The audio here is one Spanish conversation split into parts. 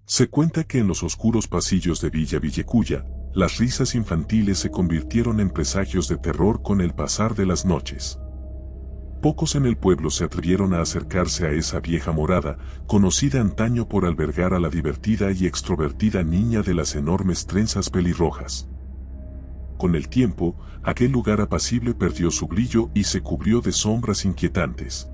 Se cuenta que en los oscuros pasillos de Villa Villecuya, las risas infantiles se convirtieron en presagios de terror con el pasar de las noches. Pocos en el pueblo se atrevieron a acercarse a esa vieja morada, conocida antaño por albergar a la divertida y extrovertida niña de las enormes trenzas pelirrojas. Con el tiempo, aquel lugar apacible perdió su brillo y se cubrió de sombras inquietantes.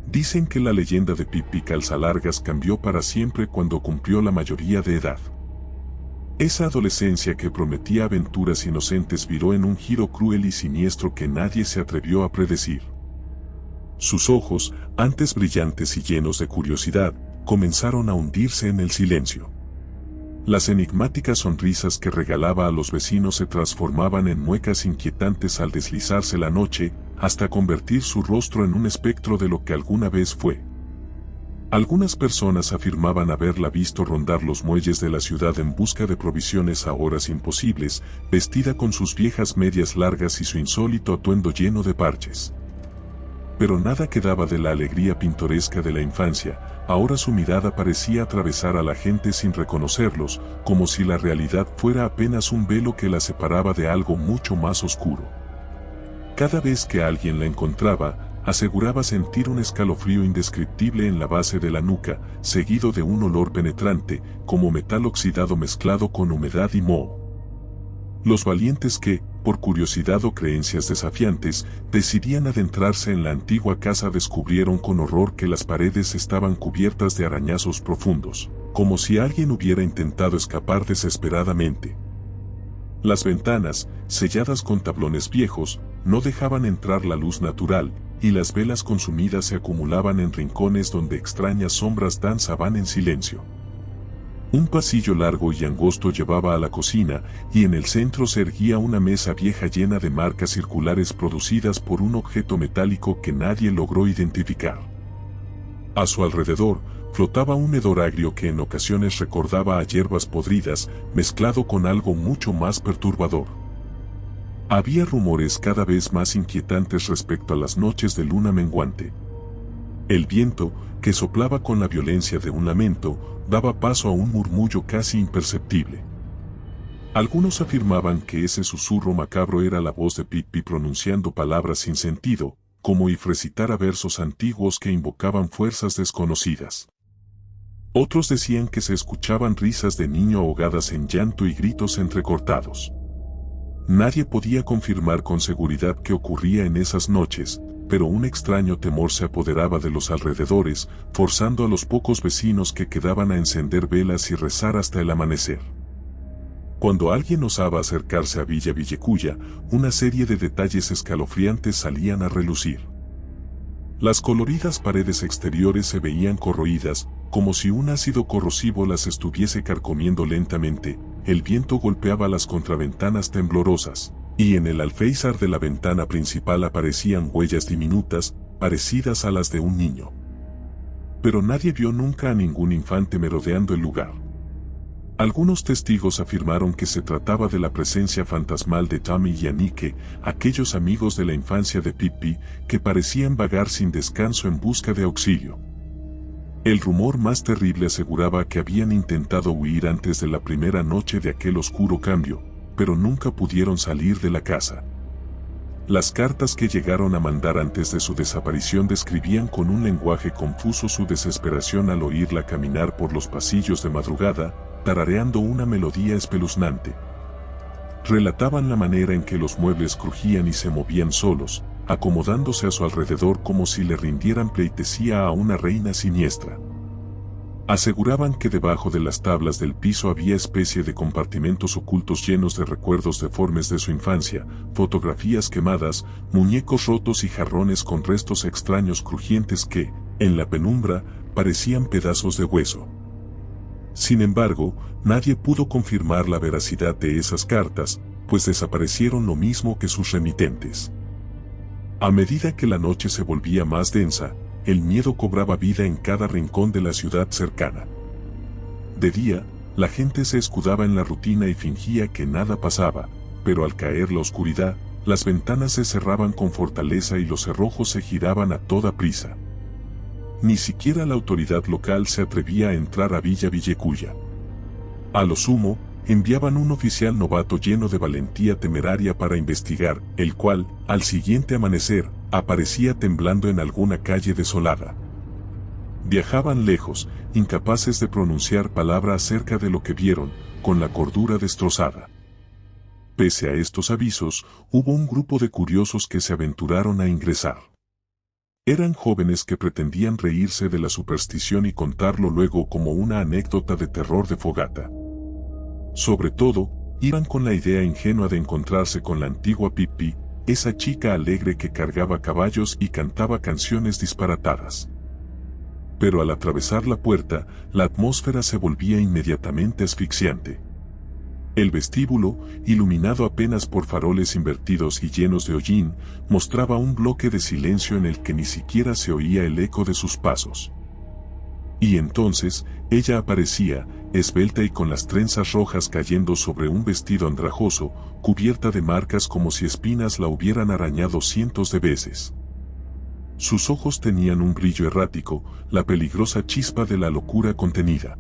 Dicen que la leyenda de Pippi Calzalargas cambió para siempre cuando cumplió la mayoría de edad. Esa adolescencia que prometía aventuras inocentes viró en un giro cruel y siniestro que nadie se atrevió a predecir. Sus ojos, antes brillantes y llenos de curiosidad, comenzaron a hundirse en el silencio. Las enigmáticas sonrisas que regalaba a los vecinos se transformaban en muecas inquietantes al deslizarse la noche, hasta convertir su rostro en un espectro de lo que alguna vez fue. Algunas personas afirmaban haberla visto rondar los muelles de la ciudad en busca de provisiones a horas imposibles, vestida con sus viejas medias largas y su insólito atuendo lleno de parches. Pero nada quedaba de la alegría pintoresca de la infancia. Ahora su mirada parecía atravesar a la gente sin reconocerlos, como si la realidad fuera apenas un velo que la separaba de algo mucho más oscuro. Cada vez que alguien la encontraba, aseguraba sentir un escalofrío indescriptible en la base de la nuca, seguido de un olor penetrante, como metal oxidado mezclado con humedad y moho. Los valientes que, por curiosidad o creencias desafiantes, decidían adentrarse en la antigua casa descubrieron con horror que las paredes estaban cubiertas de arañazos profundos, como si alguien hubiera intentado escapar desesperadamente. Las ventanas, selladas con tablones viejos, no dejaban entrar la luz natural, y las velas consumidas se acumulaban en rincones donde extrañas sombras danzaban en silencio. Un pasillo largo y angosto llevaba a la cocina, y en el centro se erguía una mesa vieja llena de marcas circulares producidas por un objeto metálico que nadie logró identificar. A su alrededor, flotaba un hedor agrio que en ocasiones recordaba a hierbas podridas, mezclado con algo mucho más perturbador. Había rumores cada vez más inquietantes respecto a las noches de luna menguante. El viento, que soplaba con la violencia de un lamento, daba paso a un murmullo casi imperceptible. Algunos afirmaban que ese susurro macabro era la voz de Pippi pronunciando palabras sin sentido, como if recitara versos antiguos que invocaban fuerzas desconocidas. Otros decían que se escuchaban risas de niño ahogadas en llanto y gritos entrecortados. Nadie podía confirmar con seguridad qué ocurría en esas noches, pero un extraño temor se apoderaba de los alrededores, forzando a los pocos vecinos que quedaban a encender velas y rezar hasta el amanecer. Cuando alguien osaba acercarse a Villa Villecuya, una serie de detalles escalofriantes salían a relucir. Las coloridas paredes exteriores se veían corroídas, como si un ácido corrosivo las estuviese carcomiendo lentamente. El viento golpeaba las contraventanas temblorosas, y en el alféizar de la ventana principal aparecían huellas diminutas, parecidas a las de un niño. Pero nadie vio nunca a ningún infante merodeando el lugar. Algunos testigos afirmaron que se trataba de la presencia fantasmal de Tommy y Anike, aquellos amigos de la infancia de Pippi, que parecían vagar sin descanso en busca de auxilio. El rumor más terrible aseguraba que habían intentado huir antes de la primera noche de aquel oscuro cambio, pero nunca pudieron salir de la casa. Las cartas que llegaron a mandar antes de su desaparición describían con un lenguaje confuso su desesperación al oírla caminar por los pasillos de madrugada, tarareando una melodía espeluznante. Relataban la manera en que los muebles crujían y se movían solos, acomodándose a su alrededor como si le rindieran pleitesía a una reina siniestra. Aseguraban que debajo de las tablas del piso había especie de compartimentos ocultos llenos de recuerdos deformes de su infancia, fotografías quemadas, muñecos rotos y jarrones con restos extraños crujientes que, en la penumbra, parecían pedazos de hueso. Sin embargo, nadie pudo confirmar la veracidad de esas cartas, pues desaparecieron lo mismo que sus remitentes. A medida que la noche se volvía más densa, el miedo cobraba vida en cada rincón de la ciudad cercana. De día, la gente se escudaba en la rutina y fingía que nada pasaba, pero al caer la oscuridad, las ventanas se cerraban con fortaleza y los cerrojos se giraban a toda prisa. ni siquiera la autoridad local se atrevía a entrar a Villa Villecuya. A lo sumo, enviaban un oficial novato lleno de valentía temeraria para investigar, el cual, al siguiente amanecer, aparecía temblando en alguna calle desolada. Viajaban lejos, incapaces de pronunciar palabra acerca de lo que vieron, con la cordura destrozada. Pese a estos avisos, hubo un grupo de curiosos que se aventuraron a ingresar. Eran jóvenes que pretendían reírse de la superstición y contarlo luego como una anécdota de terror de fogata. Sobre todo, iban con la idea ingenua de encontrarse con la antigua Pippi, esa chica alegre que cargaba caballos y cantaba canciones disparatadas. Pero al atravesar la puerta, la atmósfera se volvía inmediatamente asfixiante. El vestíbulo, iluminado apenas por faroles invertidos y llenos de hollín, mostraba un bloque de silencio en el que ni siquiera se oía el eco de sus pasos. Y entonces, ella aparecía, esbelta y con las trenzas rojas cayendo sobre un vestido andrajoso, cubierta de marcas como si espinas la hubieran arañado cientos de veces. Sus ojos tenían un brillo errático, la peligrosa chispa de la locura contenida.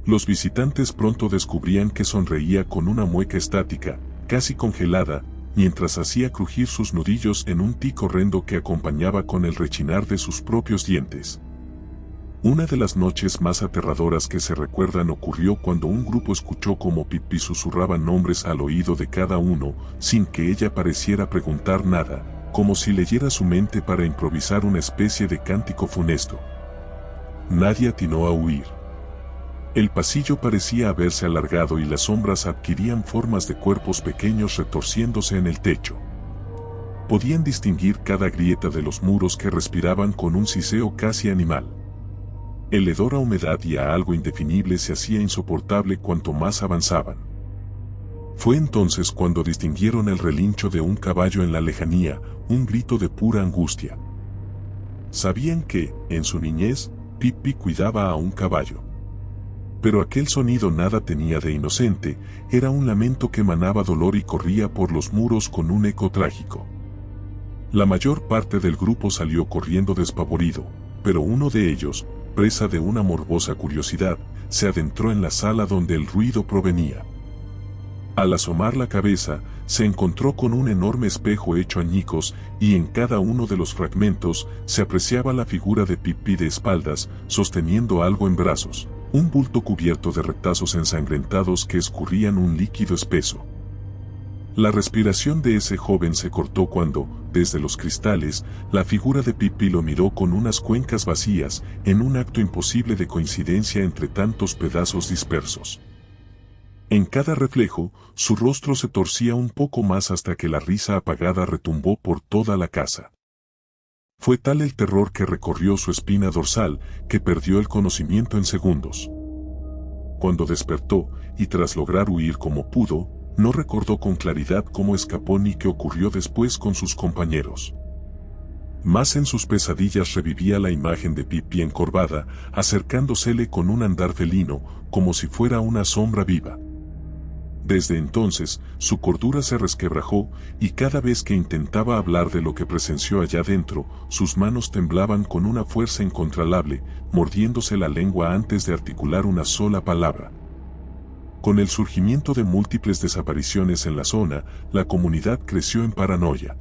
Los visitantes pronto descubrían que sonreía con una mueca estática, casi congelada, mientras hacía crujir sus nudillos en un tic horrendo que acompañaba con el rechinar de sus propios dientes. Una de las noches más aterradoras que se recuerdan ocurrió cuando un grupo escuchó cómo Pippi susurraba nombres al oído de cada uno, sin que ella pareciera preguntar nada, como si leyera su mente para improvisar una especie de cántico funesto. Nadie atinó a huir. El pasillo parecía haberse alargado y las sombras adquirían formas de cuerpos pequeños retorciéndose en el techo. Podían distinguir cada grieta de los muros que respiraban con un siseo casi animal. El hedor a humedad y a algo indefinible se hacía insoportable cuanto más avanzaban. Fue entonces cuando distinguieron el relincho de un caballo en la lejanía, un grito de pura angustia. Sabían que, en su niñez, Pippi cuidaba a un caballo. Pero aquel sonido nada tenía de inocente, era un lamento que emanaba dolor y corría por los muros con un eco trágico. La mayor parte del grupo salió corriendo despavorido, pero uno de ellos, presa de una morbosa curiosidad, se adentró en la sala donde el ruido provenía. Al asomar la cabeza, se encontró con un enorme espejo hecho añicos y en cada uno de los fragmentos se apreciaba la figura de Pippi de espaldas, sosteniendo algo en brazos, un bulto cubierto de retazos ensangrentados que escurrían un líquido espeso. La respiración de ese joven se cortó cuando, desde los cristales, la figura de Pippi lo miró con unas cuencas vacías, en un acto imposible de coincidencia entre tantos pedazos dispersos. En cada reflejo, su rostro se torcía un poco más hasta que la risa apagada retumbó por toda la casa. Fue tal el terror que recorrió su espina dorsal, que perdió el conocimiento en segundos. Cuando despertó, y tras lograr huir como pudo, no recordó con claridad cómo escapó ni qué ocurrió después con sus compañeros. Más en sus pesadillas revivía la imagen de Pippi encorvada, acercándosele con un andar felino, como si fuera una sombra viva. Desde entonces, su cordura se resquebrajó, y cada vez que intentaba hablar de lo que presenció allá dentro, sus manos temblaban con una fuerza incontrolable, mordiéndose la lengua antes de articular una sola palabra. Con el surgimiento de múltiples desapariciones en la zona, la comunidad creció en paranoia.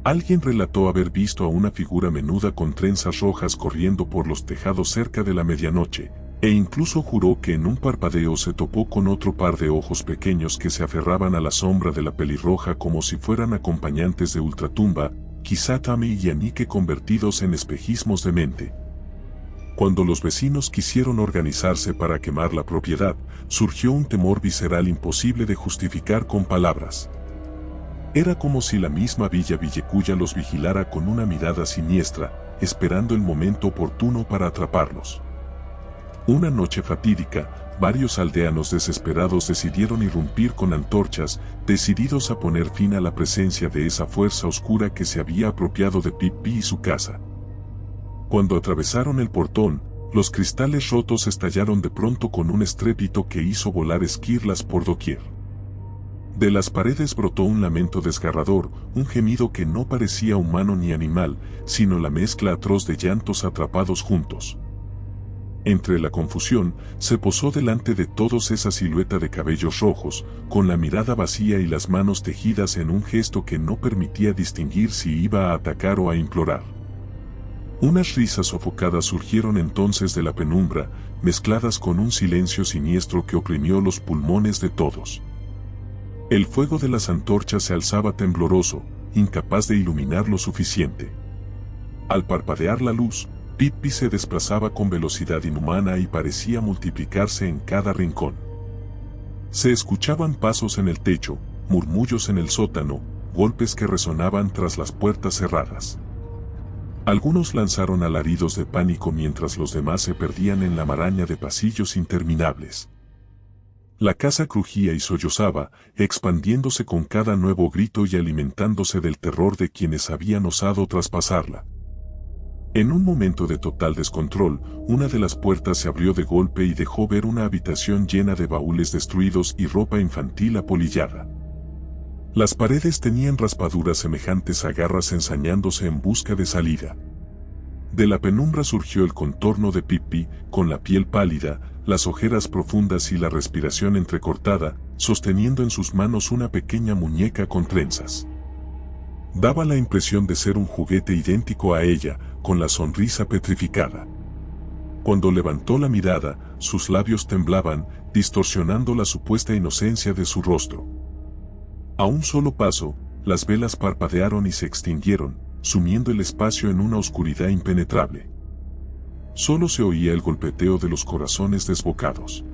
Alguien relató haber visto a una figura menuda con trenzas rojas corriendo por los tejados cerca de la medianoche, e incluso juró que en un parpadeo se topó con otro par de ojos pequeños que se aferraban a la sombra de la pelirroja como si fueran acompañantes de ultratumba, quizá Tammy y Anike convertidos en espejismos de mente. Cuando los vecinos quisieron organizarse para quemar la propiedad, surgió un temor visceral imposible de justificar con palabras. Era como si la misma Villa Villecuya los vigilara con una mirada siniestra, esperando el momento oportuno para atraparlos. Una noche fatídica, varios aldeanos desesperados decidieron irrumpir con antorchas, decididos a poner fin a la presencia de esa fuerza oscura que se había apropiado de Pippi y su casa. Cuando atravesaron el portón, los cristales rotos estallaron de pronto con un estrépito que hizo volar esquirlas por doquier. De las paredes brotó un lamento desgarrador, un gemido que no parecía humano ni animal, sino la mezcla atroz de llantos atrapados juntos. Entre la confusión, se posó delante de todos esa silueta de cabellos rojos, con la mirada vacía y las manos tejidas en un gesto que no permitía distinguir si iba a atacar o a implorar. Unas risas sofocadas surgieron entonces de la penumbra, mezcladas con un silencio siniestro que oprimió los pulmones de todos. El fuego de las antorchas se alzaba tembloroso, incapaz de iluminar lo suficiente. Al parpadear la luz, Pippi se desplazaba con velocidad inhumana y parecía multiplicarse en cada rincón. Se escuchaban pasos en el techo, murmullos en el sótano, golpes que resonaban tras las puertas cerradas. Algunos lanzaron alaridos de pánico mientras los demás se perdían en la maraña de pasillos interminables. La casa crujía y sollozaba, expandiéndose con cada nuevo grito y alimentándose del terror de quienes habían osado traspasarla. En un momento de total descontrol, una de las puertas se abrió de golpe y dejó ver una habitación llena de baúles destruidos y ropa infantil apolillada. Las paredes tenían raspaduras semejantes a garras ensañándose en busca de salida. De la penumbra surgió el contorno de Pippi, con la piel pálida, las ojeras profundas y la respiración entrecortada, sosteniendo en sus manos una pequeña muñeca con trenzas. Daba la impresión de ser un juguete idéntico a ella, con la sonrisa petrificada. Cuando levantó la mirada, sus labios temblaban, distorsionando la supuesta inocencia de su rostro. A un solo paso, las velas parpadearon y se extinguieron, sumiendo el espacio en una oscuridad impenetrable. Solo se oía el golpeteo de los corazones desbocados.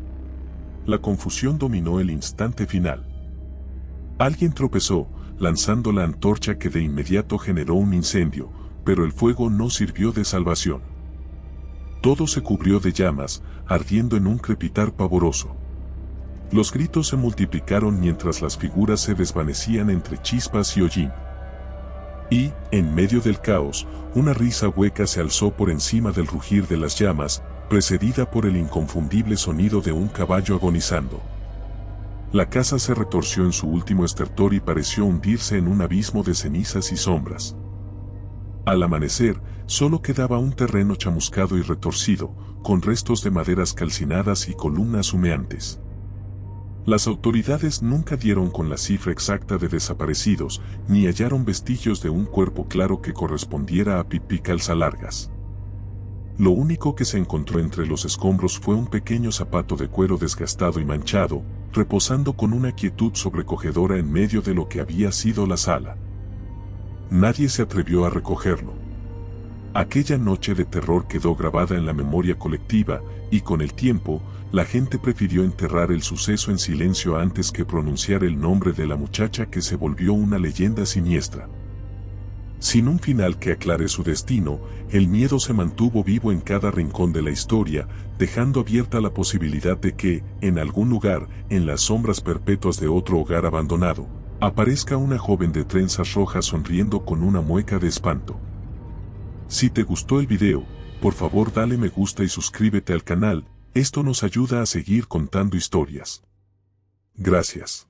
La confusión dominó el instante final. Alguien tropezó, lanzando la antorcha que de inmediato generó un incendio, pero el fuego no sirvió de salvación. Todo se cubrió de llamas, ardiendo en un crepitar pavoroso. Los gritos se multiplicaron mientras las figuras se desvanecían entre chispas y hollín. Y, en medio del caos, una risa hueca se alzó por encima del rugir de las llamas, precedida por el inconfundible sonido de un caballo agonizando. La casa se retorció en su último estertor y pareció hundirse en un abismo de cenizas y sombras. Al amanecer, solo quedaba un terreno chamuscado y retorcido, con restos de maderas calcinadas y columnas humeantes. Las autoridades nunca dieron con la cifra exacta de desaparecidos, ni hallaron vestigios de un cuerpo claro que correspondiera a Pippi Calzalargas. Lo único que se encontró entre los escombros fue un pequeño zapato de cuero desgastado y manchado, reposando con una quietud sobrecogedora en medio de lo que había sido la sala. Nadie se atrevió a recogerlo. Aquella noche de terror quedó grabada en la memoria colectiva, y con el tiempo, la gente prefirió enterrar el suceso en silencio antes que pronunciar el nombre de la muchacha que se volvió una leyenda siniestra. Sin un final que aclare su destino, el miedo se mantuvo vivo en cada rincón de la historia, dejando abierta la posibilidad de que, en algún lugar, en las sombras perpetuas de otro hogar abandonado, aparezca una joven de trenzas rojas sonriendo con una mueca de espanto. Si te gustó el video, por favor dale me gusta y suscríbete al canal, esto nos ayuda a seguir contando historias. Gracias.